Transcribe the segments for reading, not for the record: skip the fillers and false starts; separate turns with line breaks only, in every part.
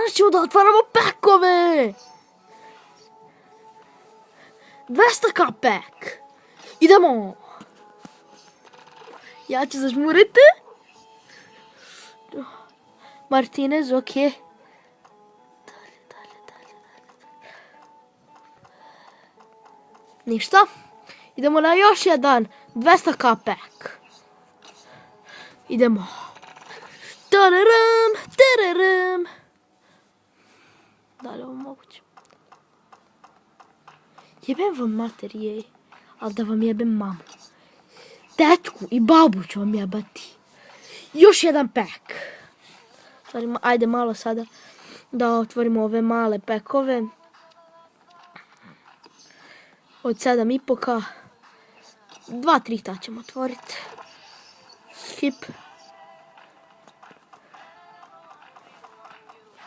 Danas ćemo da otvaramo pekove. 200k pek. Idemo. Ja ću zažmuriti. Martinez, ok. Ništa. Idemo na još jedan 200k pek. Idemo. Tararam, tararam. Da li ovo moguće? Jebem vam mater, jej. Ali da vam jebem mamu. Tetku i babu ću vam jebati. Još jedan pek. Ajde malo sada da otvorimo ove male pekove. Od 7,5k. 2-3 ta ćemo otvoriti. Skip.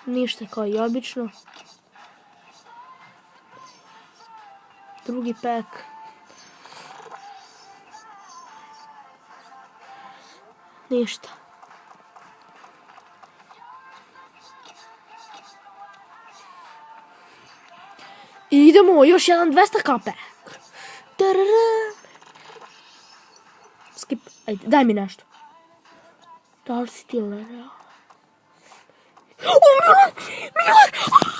Ništa kao i obično. Drugi pek. Ništa. I idemo, još jedan 200k pek. Skip, ajde, daj mi nešto. Da li si ti lera? O, Milan!